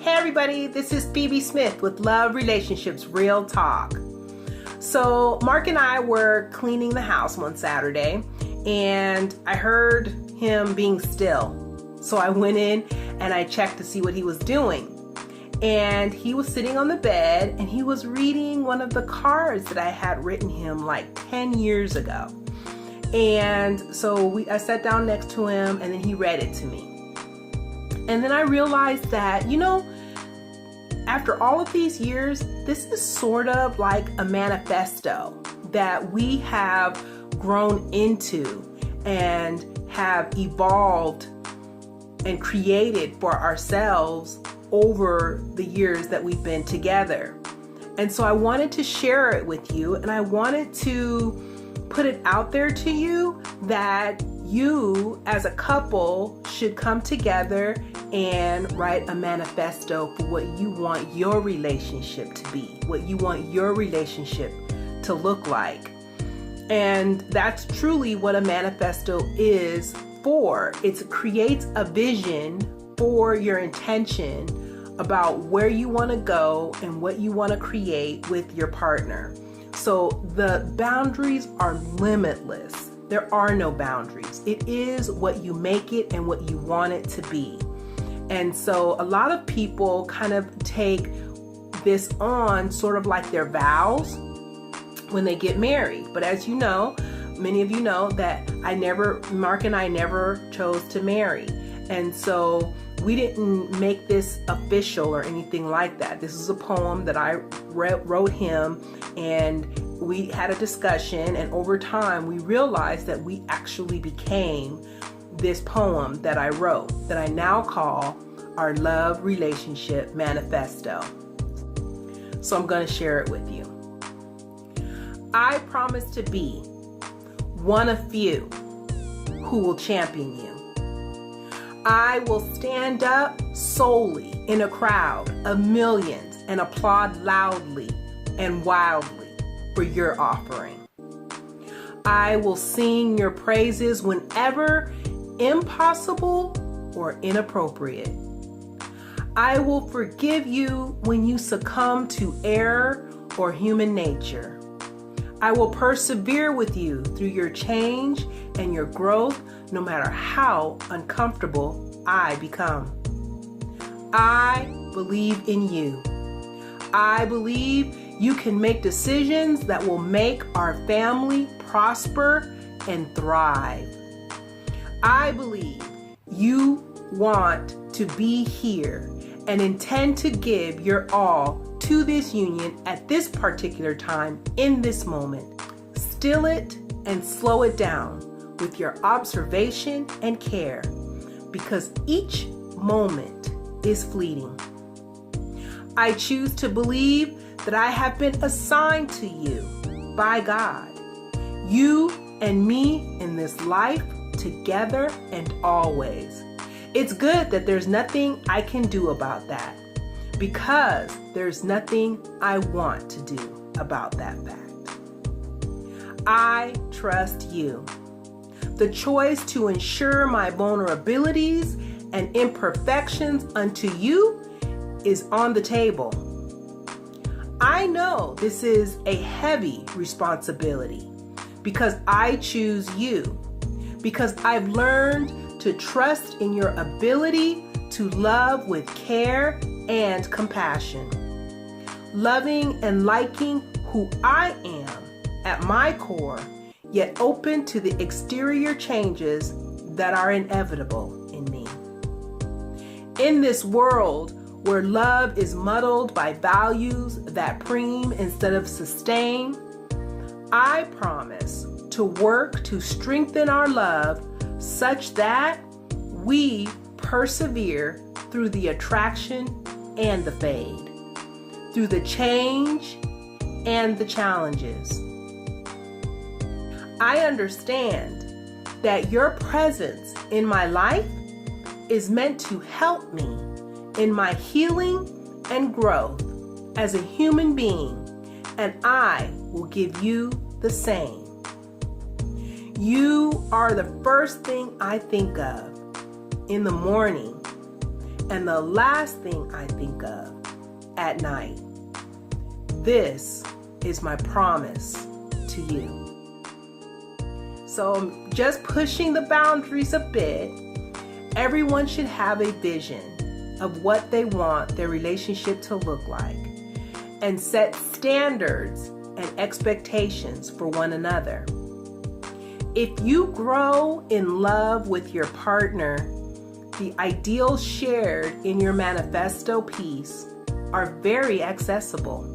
Hey everybody, this is Phoebe Smith with Love Relationships Real Talk. So Mark and I were cleaning the house one Saturday and I heard him being still. So I went in and I checked to see what he was doing. And he was sitting on the bed and he was reading one of the cards that I had written him like 10 years ago. And so I sat down next to him and then he read it to me. And then I realized that, after all of these years, this is sort of like a manifesto that we have grown into and have evolved and created for ourselves over the years that we've been together. And so I wanted to share it with you, and I wanted to put it out there to you that you as a couple should come together and write a manifesto for what you want your relationship to be, what you want your relationship to look like. And that's truly what a manifesto is for. It creates a vision for your intention about where you want to go and what you want to create with your partner. So the boundaries are limitless. There are no boundaries. It is what you make it and what you want it to be. And so a lot of people kind of take this on sort of like their vows when they get married. But as you know, many of you know that Mark and I never chose to marry. And so we didn't make this official or anything like that. This is a poem that I wrote him, and we had a discussion, and over time we realized that we actually became this poem that I wrote that I now call our Love Relationship Manifesto. So I'm going to share it with you. I promise to be one of few who will champion you. I will stand up solely in a crowd of millions and applaud loudly and wildly for your offering. I will sing your praises whenever impossible or inappropriate. I will forgive you when you succumb to error or human nature. I will persevere with you through your change and your growth, no matter how uncomfortable I become. I believe in you. I believe you can make decisions that will make our family prosper and thrive. I believe you want to be here and intend to give your all to this union at this particular time in this moment. Still it and slow it down with your observation and care, because each moment is fleeting. I choose to believe that I have been assigned to you by God, you and me in this life together and always. It's good that there's nothing I can do about that, because there's nothing I want to do about that fact. I trust you. The choice to ensure my vulnerabilities and imperfections unto you is on the table. I know this is a heavy responsibility because I choose you, because I've learned to trust in your ability to love with care and compassion, loving and liking who I am at my core, yet open to the exterior changes that are inevitable in me. In this world where love is muddled by values that preen instead of sustain, I promise to work to strengthen our love such that we persevere through the attraction and the fade, through the change and the challenges. I understand that your presence in my life is meant to help me in my healing and growth as a human being, and I will give you the same. You are the first thing I think of in the morning and the last thing I think of at night. This is my promise to you. So just pushing the boundaries a bit. Everyone should have a vision of what they want their relationship to look like and set standards and expectations for one another. If you grow in love with your partner, the ideals shared in your manifesto piece are very accessible.